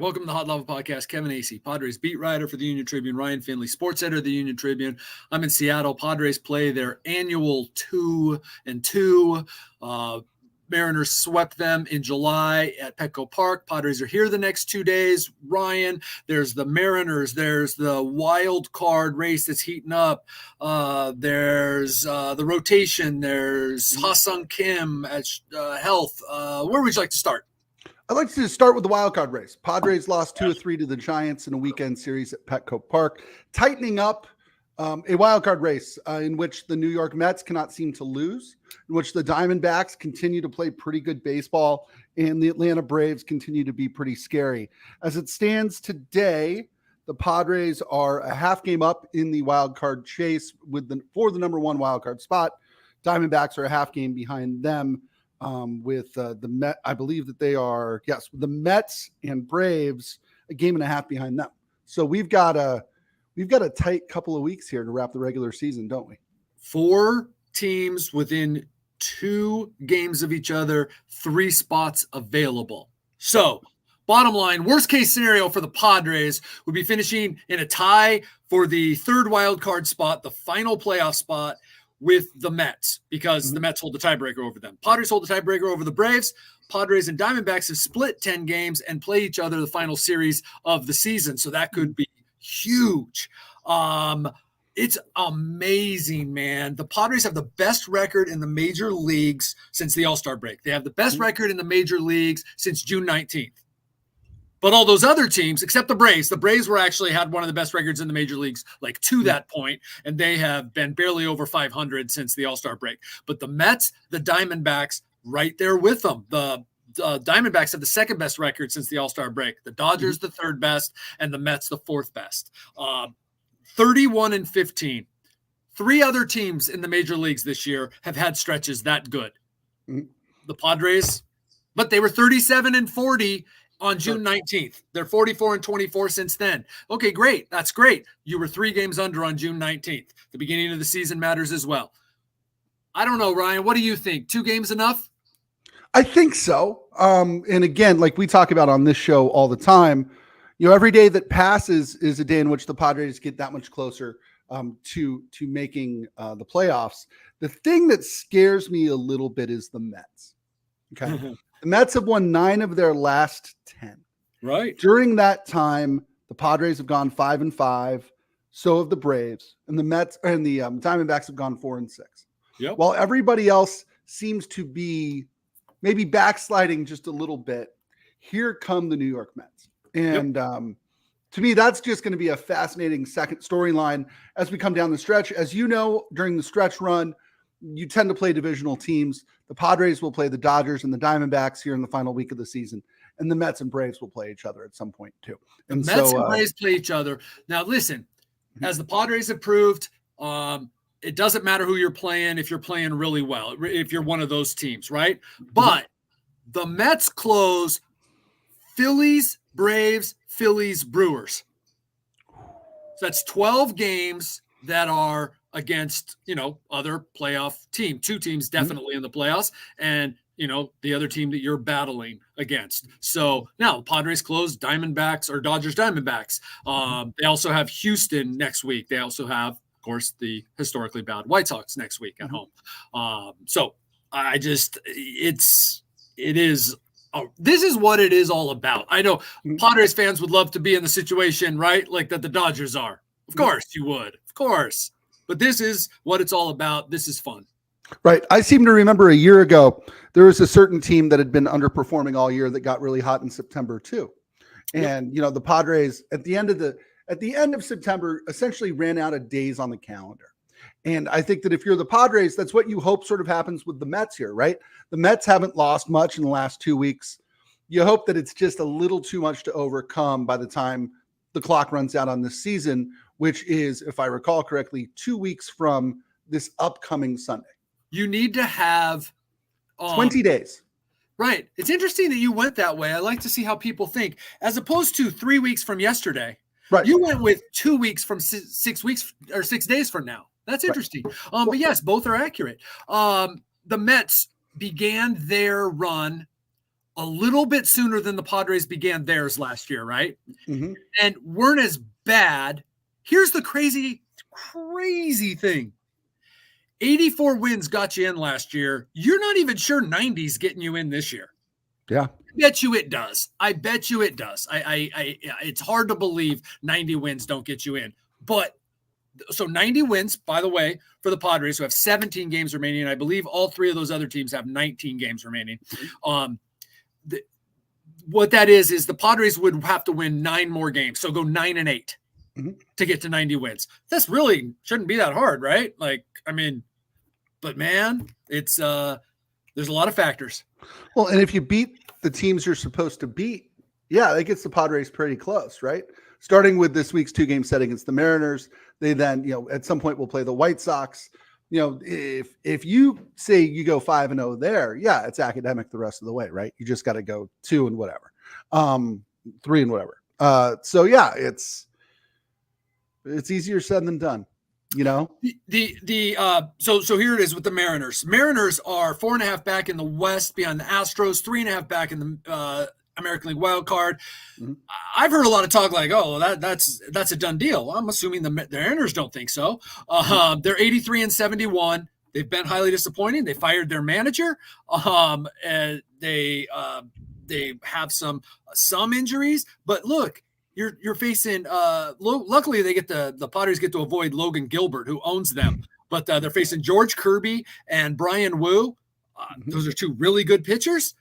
Welcome to the Hot Lava Podcast. Kevin Acee, Padres beat writer for the Union-Tribune. Ryan Finley, sports editor of the Union-Tribune. I'm in Seattle. Padres play their annual 2-2. Mariners swept them in July at Petco Park. Padres are here the next 2 days. Ryan, there's the Mariners. There's the wild card race that's heating up. There's the rotation. There's Ha-Sung Kim at health. Where would you like to start? I'd like to start with the wild card race. Padres lost 2 of 3 to the Giants in a weekend series at Petco Park, tightening up a wild card race in which the New York Mets cannot seem to lose, in which the Diamondbacks continue to play pretty good baseball, and the Atlanta Braves continue to be pretty scary. As it stands today, the Padres are a half game up in the wild card chase for the number 1 wild card spot. Diamondbacks are a half game behind them. With the Met, I believe that they are, yes, the Mets and Braves a game and a half behind them. So we've got a tight couple of weeks here to wrap the regular season, don't we? 4 teams within 2 games of each other, 3 spots available. So bottom line, worst case scenario for the Padres would be finishing in a tie for the 3rd wild card spot, the final playoff spot, with the Mets, because the Mets hold the tiebreaker over them. Padres hold the tiebreaker over the Braves. Padres and Diamondbacks have split 10 games and play each other the final series of the season. So that could be huge. It's amazing, man. The Padres have the best record in the major leagues since the All-Star break. They have the best record in the major leagues since June 19th. But all those other teams, except the Braves were actually had one of the best records in the major leagues, like to that point, and they have been barely over 500 since the All-Star break. But the Mets, the Diamondbacks, right there with them. The Diamondbacks have the 2nd best record since the All-Star break. The Dodgers, the 3rd best, and the Mets, the 4th best. 31-15. 3 other teams in the major leagues this year have had stretches that good. The Padres, but they were 37-40 on June 19th. They're 44-24 since then. Okay, great. That's great. You were 3 games under on June 19th. The beginning of the season matters as well. I don't know, Ryan. What do you think? 2 games enough? I think so. And again, like we talk about on this show all the time, every day that passes is a day in which the Padres get that much closer to making the playoffs. The thing that scares me a little bit is the Mets. Okay. The Mets have won 9 of their last 10. Right. During that time, the Padres have gone 5-5. So have the Braves, and the Mets and the Diamondbacks have gone 4-6. Yep. While everybody else seems to be maybe backsliding just a little bit, here come the New York Mets. And to me, that's just going to be a fascinating second storyline as we come down the stretch. As you know, during the stretch run, you tend to play divisional teams. The Padres will play the Dodgers and the Diamondbacks here in the final week of the season. And the Mets and Braves will play each other at some point too. And the Mets and Braves play each other. Now, listen, as the Padres have proved, it doesn't matter who you're playing if you're playing really well, if you're one of those teams, right? But the Mets close Phillies, Braves, Phillies, Brewers. So that's 12 games that are against, other playoff team. 2 teams definitely in the playoffs, and, the other team that you're battling against. So now Padres close Diamondbacks or Dodgers Diamondbacks. They also have Houston next week. They also have, of course, the historically bad White Sox next week at home. So I just, this is what it is all about. I know Padres fans would love to be in the situation, right? Like that the Dodgers are. Of course you would. Of course. But this is what it's all about. This is fun. Right. I seem to remember a year ago, there was a certain team that had been underperforming all year that got really hot in September too. And, the Padres at the end of September essentially ran out of days on the calendar. And I think that if you're the Padres, that's what you hope sort of happens with the Mets here, right? The Mets haven't lost much in the last 2 weeks. You hope that it's just a little too much to overcome by the time the clock runs out on this season, which is, if I recall correctly, 2 weeks from this upcoming Sunday. You need to have 20 days. Right. It's interesting that you went that way. I like to see how people think, as opposed to 3 weeks from yesterday. Right. You went with 2 weeks from 6 weeks or 6 days from now. That's interesting. Right. But yes, both are accurate. The Mets began their run a little bit sooner than the Padres began theirs last year, right? Mm-hmm. And weren't as bad. Here's the crazy thing. 84 wins got you in last year. You're not even sure 90's getting you in this year. Yeah. I bet you it does. It's hard to believe 90 wins don't get you in. But so 90 wins, by the way, for the Padres, who have 17 games remaining. And I believe all three of those other teams have 19 games remaining. What that is the Padres would have to win 9 more games. So go 9-8 to get to 90 wins. That's really shouldn't be that hard, right? But man, it's there's a lot of factors. Well, and if you beat the teams you're supposed to beat, yeah, that gets the Padres pretty close, right? Starting with this week's 2-game set against the Mariners, they then, at some point will play the White Sox. If you say you go 5-0 there, yeah, it's academic the rest of the way, right? You just got to go 2 and whatever, 3 and whatever. So yeah, it's easier said than done. So here it is with the Mariners. Mariners are 4.5 back in the West behind the Astros, 3.5 back in the American League wild card. Mm-hmm. I've heard a lot of talk like, oh, that's a done deal. I'm assuming the Mariners don't think so. They're 83-71. They've been highly disappointing. They fired their manager. And they have some injuries, but look, you're facing luckily they get the Padres get to avoid Logan Gilbert, who owns them, but they're facing George Kirby and Brian Wu. Those are 2 really good pitchers.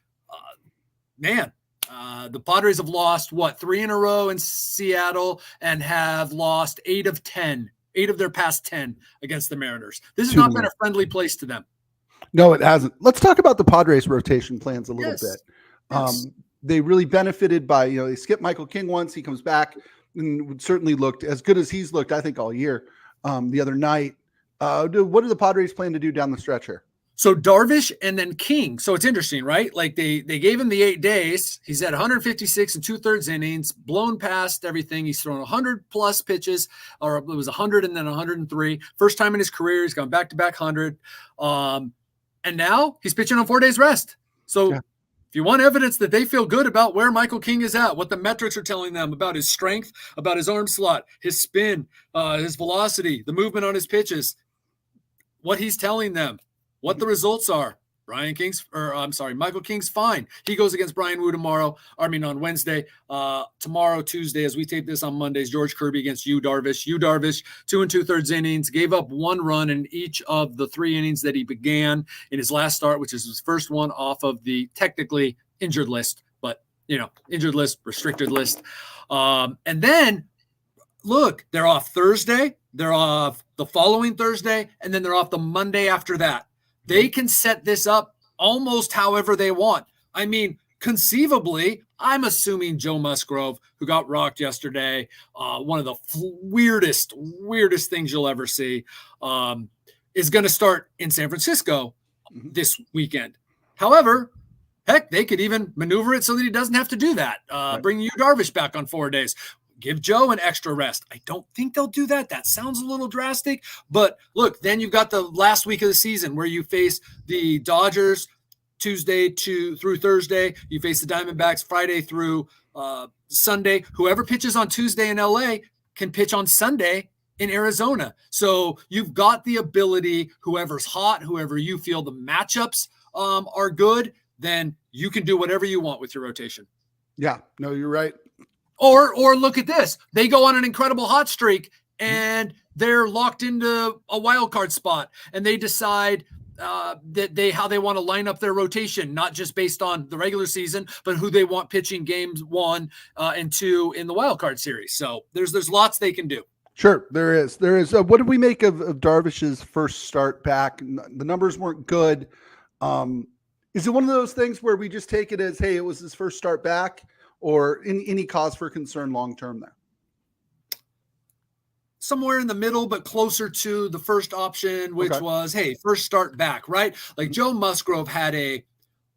The Padres have lost 3 in a row in Seattle and have lost 8 of their past 10 against the Mariners. This has not been a friendly place to them. No, it hasn't. Let's talk about the Padres rotation plans a little bit. Yes. They really benefited by, they skipped Michael King once. He comes back and certainly looked as good as he's looked, I think, all year. The other night, what do the Padres plan to do down the stretch here? So Darvish and then King. So it's interesting, right? Like they gave him the 8 days. He's at 156 and 2/3 innings, blown past everything. He's thrown 100 plus pitches, or it was 100 and then 103. First time in his career, he's gone back-to-back 100. And now he's pitching on 4 days rest. So if you want evidence that they feel good about where Michael King is at, what the metrics are telling them about his strength, about his arm slot, his spin, his velocity, the movement on his pitches, what he's telling them, what the results are. Michael King's fine. He goes against Brian Wu on Wednesday. Tomorrow, Tuesday, as we tape this on Mondays, George Kirby against Yu Darvish. Yu Darvish, 2 2/3 innings, gave up 1 run in each of the 3 innings that he began in his last start, which is his first one off of the technically injured list, but injured list, restricted list. And then look, they're off Thursday, they're off the following Thursday, and then they're off the Monday after that. They can set this up almost however they want. I mean, conceivably, I'm assuming Joe Musgrove, who got rocked yesterday, one of the weirdest things you'll ever see, is going to start in San Francisco this weekend. However, heck, they could even maneuver it so that he doesn't have to do that. Bring Yu Darvish back on 4 days. Give Joe an extra rest. I don't think they'll do that. That sounds a little drastic. But look, then you've got the last week of the season where you face the Dodgers Tuesday through Thursday. You face the Diamondbacks Friday through Sunday. Whoever pitches on Tuesday in LA can pitch on Sunday in Arizona. So you've got the ability, whoever's hot, whoever you feel the matchups are good, then you can do whatever you want with your rotation. Yeah, no, you're right. Or look at this. They go on an incredible hot streak and they're locked into a wild card spot and they decide how they want to line up their rotation, not just based on the regular season, but who they want pitching games 1 and 2 in the wild card series. So there's lots they can do. Sure, there is. What did we make of Darvish's first start back? The numbers weren't good. Is it one of those things where we just take it as, hey, it was his first start back? Or any cause for concern long-term there? Somewhere in the middle, but closer to the first option, which was, hey, first start back, right? Like Joe Musgrove had a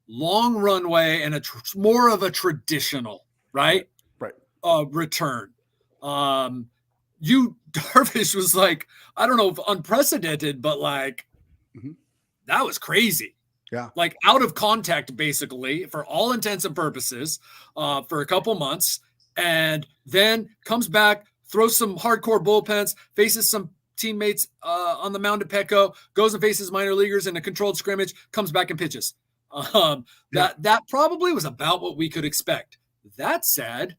long runway and more of a traditional, right? Return. Yu Darvish was like, I don't know if unprecedented, but like, that was crazy. Yeah. Like out of contact, basically, for all intents and purposes, for a couple months, and then comes back, throws some hardcore bullpens, faces some teammates on the mound at Petco, goes and faces minor leaguers in a controlled scrimmage, comes back and pitches. That probably was about what we could expect. That said,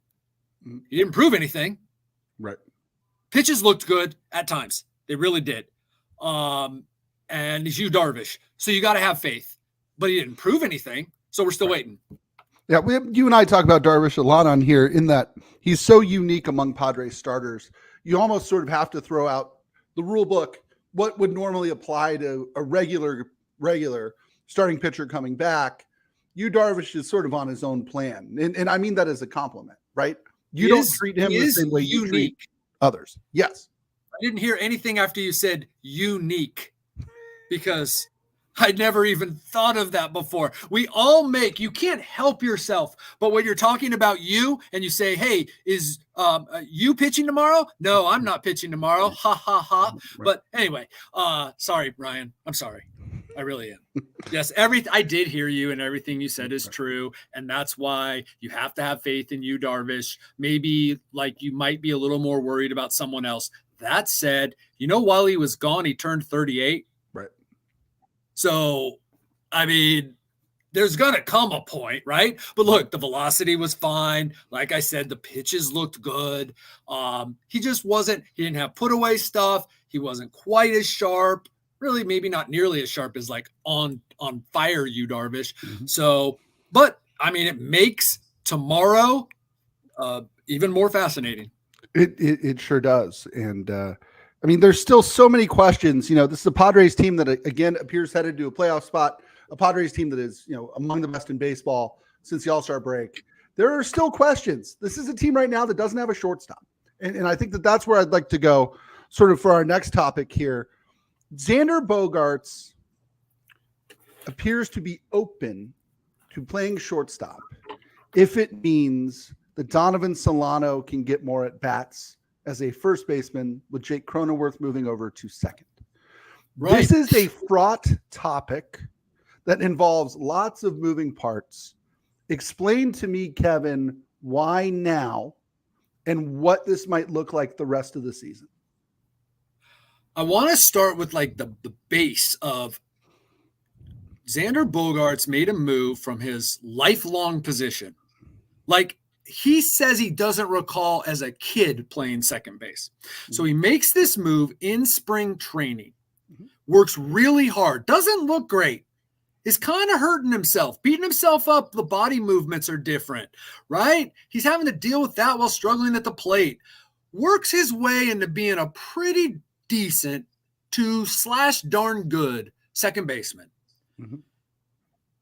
he didn't prove anything. Right. Pitches looked good at times. They really did. And he's Yu Darvish. So you got to have faith. But he didn't prove anything. So we're still waiting. Yeah, you and I talk about Darvish a lot on here in that he's so unique among Padres starters. You almost sort of have to throw out the rule book, what would normally apply to a regular starting pitcher coming back. Yu Darvish is sort of on his own plan. And I mean that as a compliment, right? You don't treat him the same way you treat others. Yes. I didn't hear anything after you said unique because I'd never even thought of that before. We all you can't help yourself. But when you're talking about you and you say, hey, is you pitching tomorrow? No, I'm not pitching tomorrow. Ha, ha, ha. Right. But anyway, sorry, Ryan. I'm sorry. I really am. Yes, I did hear you, and everything you said is true. And that's why you have to have faith in Yu Darvish. Maybe like you might be a little more worried about someone else. That said, while he was gone, he turned 38. Right. So, I mean, there's going to come a point, right? But look, the velocity was fine. Like I said, the pitches looked good. He just he didn't have put away stuff. He wasn't quite as sharp. Really, maybe not nearly as sharp as like on fire Yu Darvish. Mm-hmm. So, but I mean, it makes tomorrow even more fascinating. It sure does. And I mean, there's still so many questions. This is a Padres team that, again, appears headed to a playoff spot, a Padres team that is, among the best in baseball since the All-Star break. There are still questions. This is a team right now that doesn't have a shortstop. And I think that's where I'd like to go sort of for our next topic here. Xander Bogaerts appears to be open to playing shortstop if it means that Donovan Solano can get more at bats as a first baseman with Jake Cronenworth moving over to second. Right. This is a fraught topic that involves lots of moving parts. Explain to me, Kevin, why now and what this might look like the rest of the season. I want to start with like the base of Xander Bogaerts made a move from his lifelong position. Like he says he doesn't recall as a kid playing second base. So he makes this move in spring training, works really hard, doesn't look great, is kind of hurting himself, beating himself up. The body movements are different, right? He's having to deal with that while struggling at the plate. Works his way into being a pretty decent to / darn good second baseman. Mm-hmm.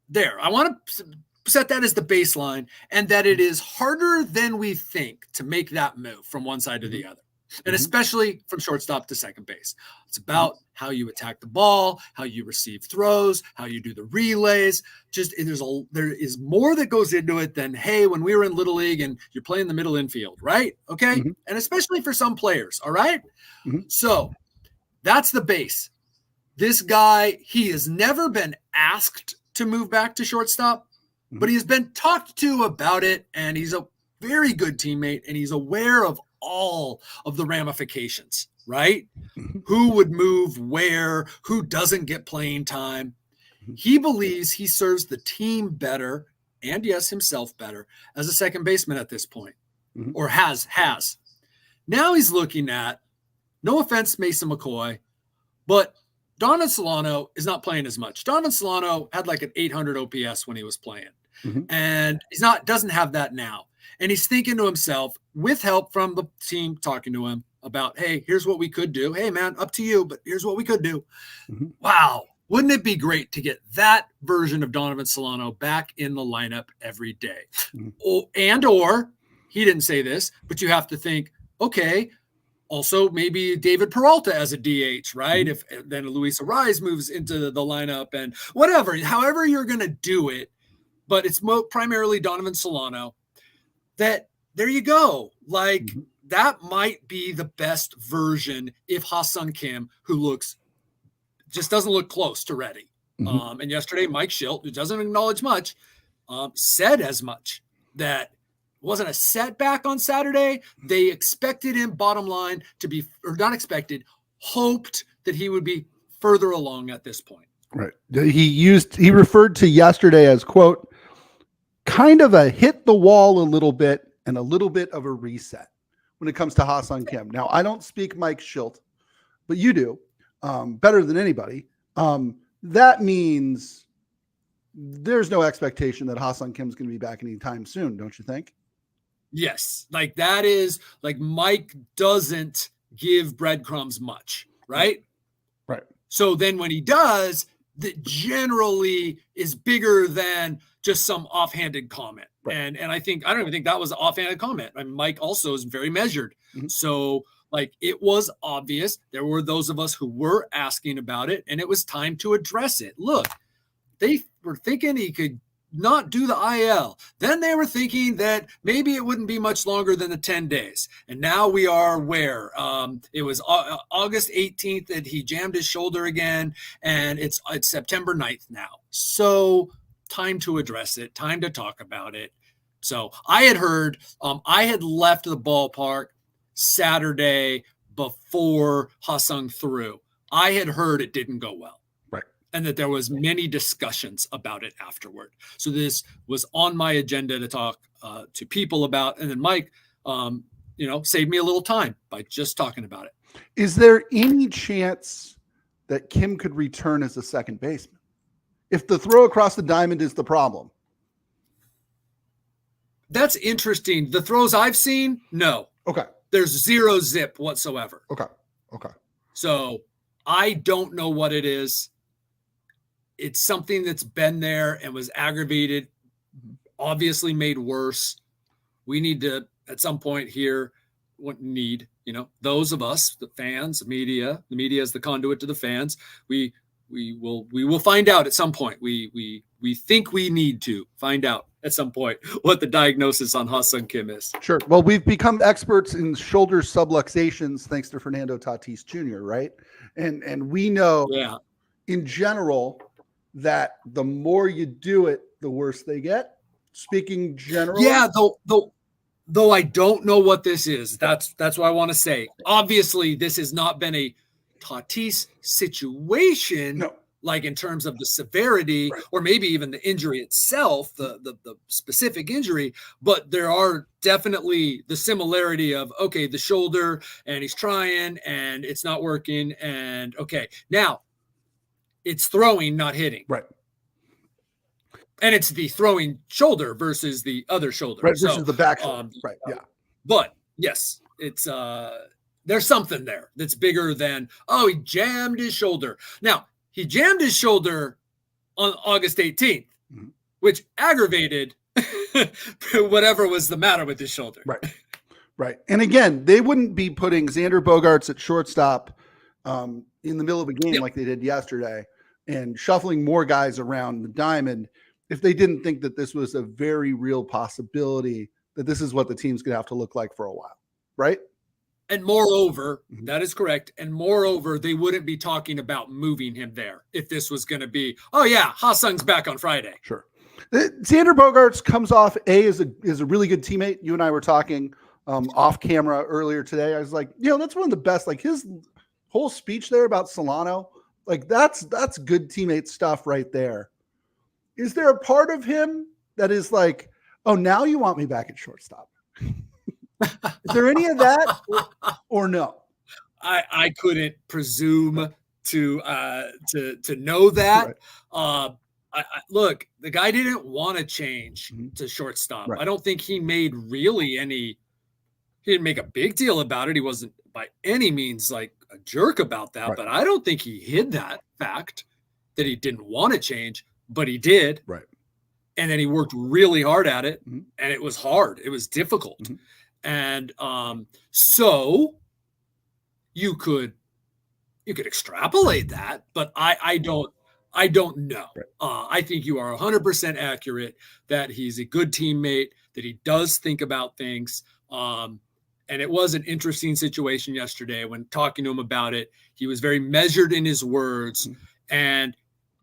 There, I want to set that as the baseline, and that it is harder than we think to make that move from one side to the other, and especially from shortstop to second base. It's about how you attack the ball, how you receive throws, how you do the relays. Just there is more that goes into it than, hey, when we were in Little League and you're playing the middle infield, right? Okay, and especially for some players, all right? So that's the base. This guy, he has never been asked to move back to shortstop, but he's been talked to about it, and he's a very good teammate, and he's aware of all of the ramifications, right? Who would move where, who doesn't get playing time. He believes he serves the team better, and yes, himself better, as a second baseman at this point, or has. Now he's looking at, no offense, Mason McCoy, but Donovan Solano is not playing as much. Donovan Solano had like an 800 OPS when he was playing, and doesn't have that now. And he's thinking to himself, with help from the team talking to him about, hey, here's what we could do. Hey, man, up to you, but here's what we could do. Wow. Wouldn't it be great to get that version of Donovan Solano back in the lineup every day? Or he didn't say this, but you have to think, okay, also maybe David Peralta as a DH, right? If then Luis Arraez moves into the lineup and whatever, however you're going to do it, but it's primarily Donovan Solano. That there you go. Like that might be the best version if Ha-Seong Kim, who just doesn't look close to ready. Mm-hmm. And yesterday, Mike Schilt, who doesn't acknowledge much, said as much, that wasn't a setback on Saturday. They expected him, bottom line, to be, or not expected, hoped that he would be further along at this point. Right. He referred to yesterday as, quote, kind of a hit the wall a little bit and a little bit of a reset when it comes to Ha-Seong Kim. Now, I don't speak Mike Schilt, but you do better than anybody. That means there's no expectation that Ha-Seong Kim is going to be back anytime soon, don't you think? Yes. Like that is like Mike doesn't give breadcrumbs much, right? Right. So then when he does, that generally is bigger than just some offhanded comment. Right. And I don't even think that was an offhanded comment. I mean, Mike also is very measured. Mm-hmm. So like it was obvious. There were those of us who were asking about it, and it was time to address it. Look, they were thinking he could not do the IL. Then they were thinking that maybe it wouldn't be much longer than the 10 days. And now we are where? It was August 18th that he jammed his shoulder again, and it's September 9th now. So time to address it, time to talk about it. So I had heard, I had left the ballpark Saturday before Ha-Seong threw. I had heard it didn't go well. And that there was many discussions about it afterward. So this was on my agenda to talk to people about. And then Mike, saved me a little time by just talking about it. Is there any chance that Kim could return as a second baseman if the throw across the diamond is the problem? That's interesting. The throws I've seen, no. Okay. There's zero zip whatsoever. Okay. So I don't know what it is. It's something that's been there and was aggravated, obviously made worse. We need to, at some point here, those of us, the fans, the media is the conduit to the fans. We will find out at some point. We think we need to find out at some point what the diagnosis on Ha-Seong Kim is. Sure. Well, we've become experts in shoulder subluxations thanks to Fernando Tatis Jr., right? And we know in general that the more you do it, the worse they get. Speaking generally. Yeah, though I don't know what this is. That's what I want to say. Obviously, this has not been a Tatis situation, like in terms of the severity or maybe even the injury itself, the specific injury, but there are definitely the similarity of, okay, the shoulder and he's trying and it's not working. And okay, now it's throwing, not hitting. Right. And it's the throwing shoulder versus the other shoulder. Right, versus the back shoulder. Right, yeah. But, yes, it's there's something there that's bigger than, he jammed his shoulder. Now, he jammed his shoulder on August 18th, which aggravated whatever was the matter with his shoulder. Right. And, again, they wouldn't be putting Xander Bogaerts at shortstop in the middle of a game like they did yesterday and shuffling more guys around the diamond if they didn't think that this was a very real possibility, that this is what the team's going to have to look like for a while, right? And moreover, that is correct. And moreover, they wouldn't be talking about moving him there if this was going to be, Ha-Seong's back on Friday. Sure. Xander Bogaerts comes off, is a really good teammate. You and I were talking off camera earlier today. I was like, that's one of the best, like his whole speech there about Solano, like that's good teammate stuff right there. Is there a part of him that is like, now you want me back at shortstop? Is there any of that or no? I couldn't presume to know that. Right. Look, the guy didn't want to change to shortstop. Right. I don't think he made really he didn't make a big deal about it. He wasn't by any means like a jerk about that, but I don't think he hid that fact that he didn't want to change, but he did. Right. And then he worked really hard at it, and it was hard. It was difficult. And so you could extrapolate that, but I don't know. Right. I think you are 100% accurate that he's a good teammate, that he does think about things. And it was an interesting situation yesterday when talking to him about it. He was very measured in his words. And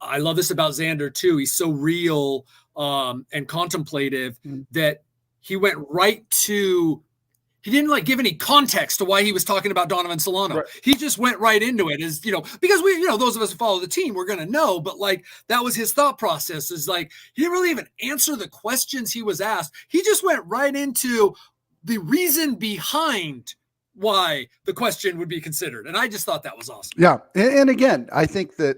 I love this about Xander too. He's so real and contemplative that he went right to. He didn't like give any context to why he was talking about Donovan Solano. Right. He just went right into it as, because we, those of us who follow the team, we're going to know, but like, that was his thought process is like, he didn't really even answer the questions he was asked. He just went right into the reason behind why the question would be considered. And I just thought that was awesome. Yeah. And again, I think that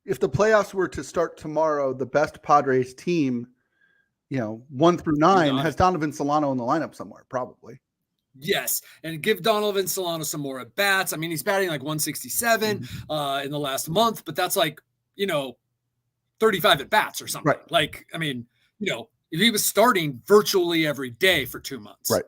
if the playoffs were to start tomorrow, the best Padres team, 1 through 9 has Donovan Solano in the lineup somewhere, probably. Yes, and give Donovan Solano some more at bats. I mean, he's batting like 167 in the last month, but that's like 35 at bats or something. Right. Like, I mean, if he was starting virtually every day for 2 months, right?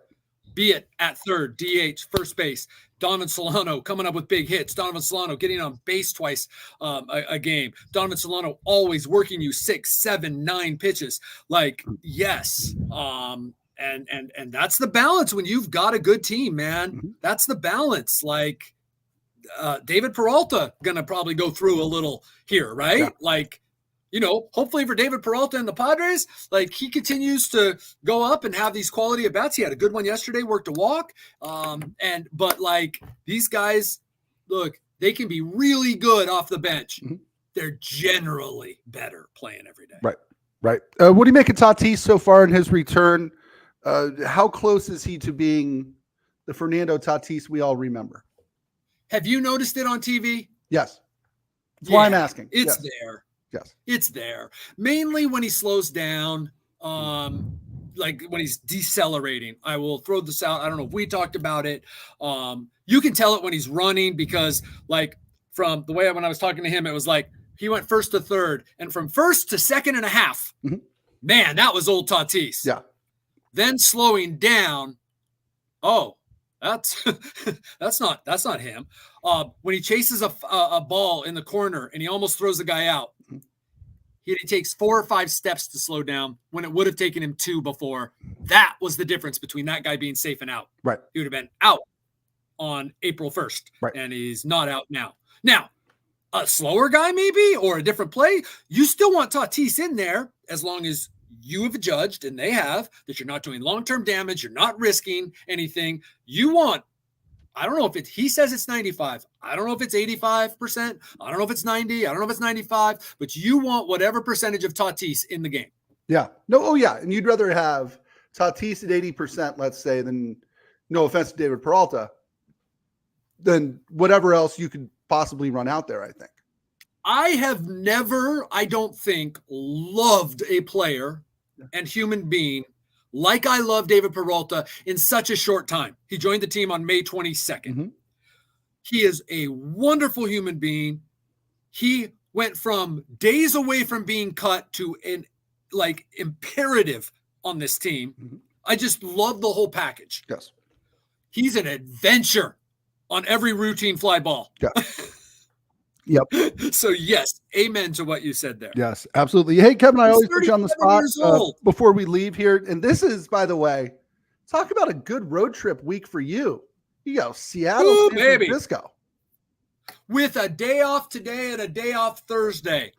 Be it at third, DH, first base, Donovan Solano coming up with big hits. Donovan Solano getting on base twice a game. Donovan Solano always working you 6, 7, 9 pitches. Like, yes. And that's the balance when you've got a good team, man. That's the balance. Like David Peralta going to probably go through a little here, right? Yeah. Like, hopefully for David Peralta and the Padres, like he continues to go up and have these quality at bats. He had a good one yesterday, worked a walk. But like these guys, look, they can be really good off the bench. They're generally better playing every day. Right. Right. What do you make of Tatis so far in his return? How close is he to being the Fernando Tatis we all remember? Have you noticed it on TV? Yes. That's why I'm asking. It's there. Yes. It's there. Mainly when he slows down, like when he's decelerating. I will throw this out. I don't know if we talked about it. You can tell it when he's running because like from the way when I was talking to him, it was like he went first to third and from first to second and a half. Man, that was old Tatis. Yeah. Then slowing down, that's not him. When he chases a ball in the corner and he almost throws the guy out, he takes 4 or 5 steps to slow down when it would have taken him 2 before. That was the difference between that guy being safe and out. Right. He would have been out on April 1st, right. And he's not out now. Now, a slower guy maybe or a different play, you still want Tatis in there as long as you have judged, and they have, that you're not doing long-term damage. You're not risking anything. You want, I don't know if he says it's 95. I don't know if it's 85%. I don't know if it's 90. I don't know if it's 95, but you want whatever percentage of Tatis in the game. Yeah. No. Oh yeah. And you'd rather have Tatis at 80%, let's say, than, no offense to David Peralta, than whatever else you could possibly run out there, I think. I have never, I don't think, loved a player and human being like I love David Peralta in such a short time. He joined the team on May 22nd. He is a wonderful human being. He went from days away from being cut to an imperative on this team. I just love the whole package. Yes. He's an adventure on every routine fly ball. Yeah. Yep. So yes, amen to what you said there. Yes, absolutely. Hey, Kevin, I always put you on the spot before we leave here. And this is, by the way, talk about a good road trip week for you. You go Seattle, San Francisco. With a day off today and a day off Thursday.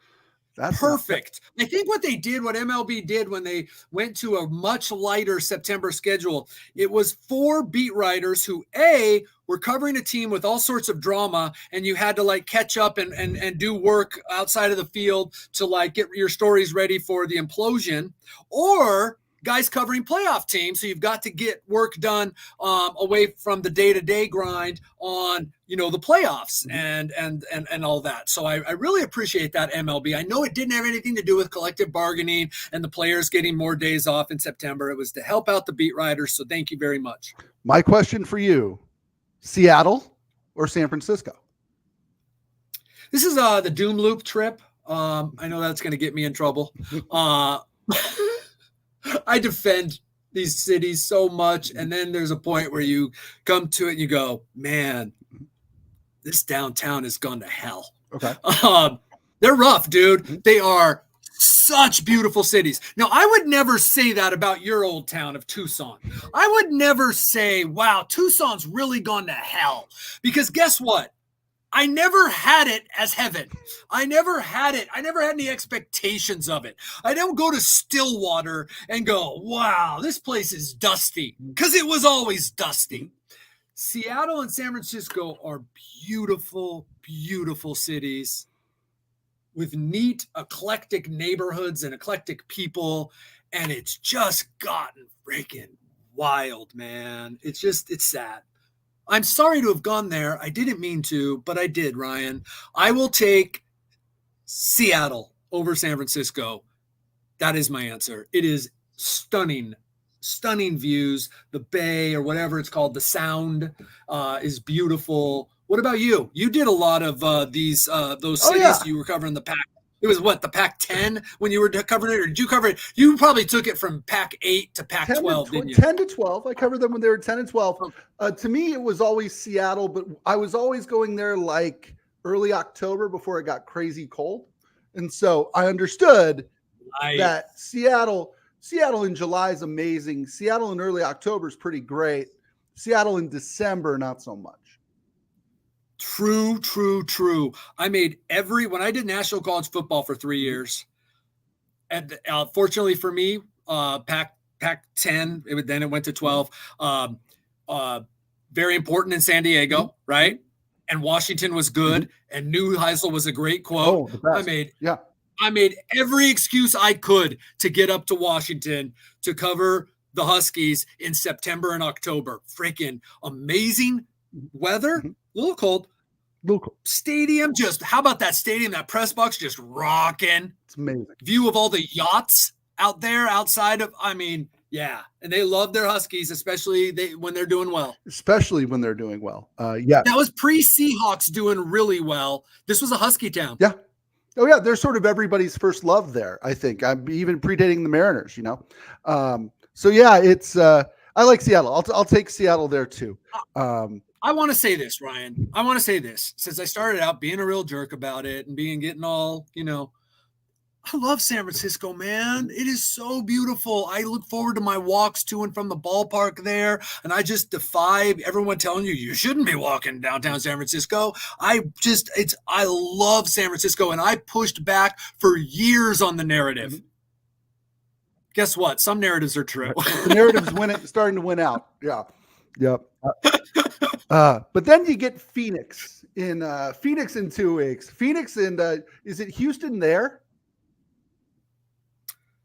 That's perfect. I think what MLB did when they went to a much lighter September schedule, it was 4 beat writers who were covering a team with all sorts of drama, and you had to catch up and do work outside of the field to get your stories ready for the implosion, or guys covering playoff teams. So you've got to get work done away from the day-to-day grind on, the playoffs and all that. So I really appreciate that, MLB. I know it didn't have anything to do with collective bargaining and the players getting more days off in September. It was to help out the beat writers. So thank you very much. My question for you, Seattle or San Francisco? This is the Doom Loop trip. I know that's going to get me in trouble. I defend these cities so much, and then there's a point where you come to it and you go, man, this downtown has gone to hell. Okay. They're rough, dude. They are such beautiful cities. Now, I would never say that about your old town of Tucson. I would never say, wow, Tucson's really gone to hell. Because guess what? I never had it as heaven. I never had it. I never had any expectations of it. I don't go to Stillwater and go, wow, this place is dusty, because it was always dusty. Seattle and San Francisco are beautiful, beautiful cities with neat, eclectic neighborhoods and eclectic people. And it's just gotten freaking wild, man. It's sad. I'm sorry to have gone there. I didn't mean to, but I did, Ryan. I will take Seattle over San Francisco. That is my answer. It is stunning views. The Bay, or whatever it's called, the Sound is beautiful. What about you? You did a lot of those cities. You were covering the Pac. It was what, the Pac-10 when you were covering it, or did you cover it? You probably took it from Pac-8 to Pac-12, didn't you? 10 to 12. I covered them when they were 10 and 12. To me, it was always Seattle, but I was always going there like early October before it got crazy cold. And so I understood that Seattle in July is amazing. Seattle in early October is pretty great. Seattle in December, not so much. True. I made when I did national college football for 3 years, and fortunately for me, Pac-10, then it went to 12. Very important in San Diego, right? And Washington was good, and New Heisel was a great quote. I made every excuse I could to get up to Washington to cover the Huskies in September and October. Freaking amazing weather, a little cold. Stadium, how about that stadium, that press box just rocking? It's amazing. View of all the yachts out there outside of, yeah. And they love their Huskies, especially when they're doing well. Yeah. That was pre-Seahawks doing really well. This was a Husky town. Yeah. Oh, yeah. They're sort of everybody's first love there, I think. I'm even predating the Mariners, So, yeah, it's I like Seattle. I'll take Seattle there, too. I want to say this, Ryan. Since I started out being a real jerk about it and getting all, I love San Francisco, man. It is so beautiful. I look forward to my walks to and from the ballpark there. And I just defy everyone telling you shouldn't be walking downtown San Francisco. I love San Francisco, and I pushed back for years on the narrative. Guess what? Some narratives are true. The narrative's starting to win out. Yeah. Yep. But then you get Phoenix in 2 weeks. Phoenix and is it Houston there?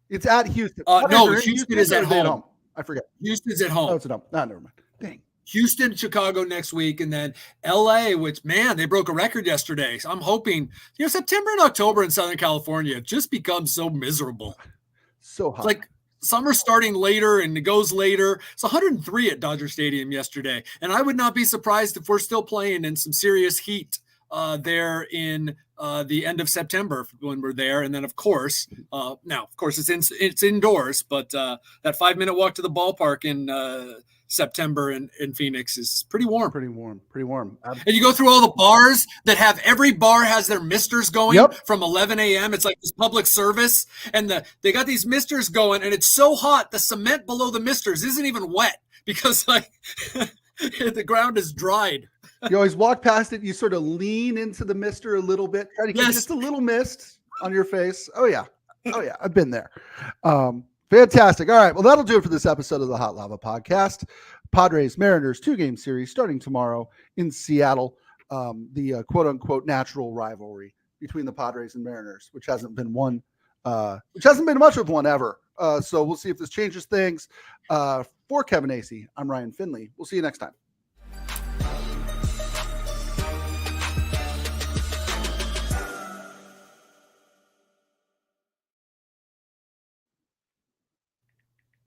It's at Houston. No, Houston is at home. I forget. Houston's at home. Oh, it's at home. Never mind. Dang. Houston, Chicago next week, and then LA, which, man, they broke a record yesterday. So I'm hoping, September and October in Southern California just becomes so miserable. So hot. It's like summer starting later and it goes later. It's 103 at Dodger Stadium yesterday. And I would not be surprised if we're still playing in some serious heat there in the end of September when we're there. And then, of course, it's indoors, but that 5-minute walk to the ballpark in September in Phoenix is pretty warm. Pretty warm. And you go through all the bars that every bar has their misters going from 11 a.m. It's like this public service, and they got these misters going, and it's so hot the cement below the misters isn't even wet because the ground is dried. You always walk past it. You sort of lean into the mister a little bit. Try to get just a little mist on your face. Oh yeah. I've been there. Fantastic. All right. Well, that'll do it for this episode of the Hot Lava Podcast. Padres Mariners 2-game series starting tomorrow in Seattle. The quote unquote natural rivalry between the Padres and Mariners, which hasn't been much of one ever. So we'll see if this changes things. For Kevin Acee, I'm Ryan Finley. We'll see you next time.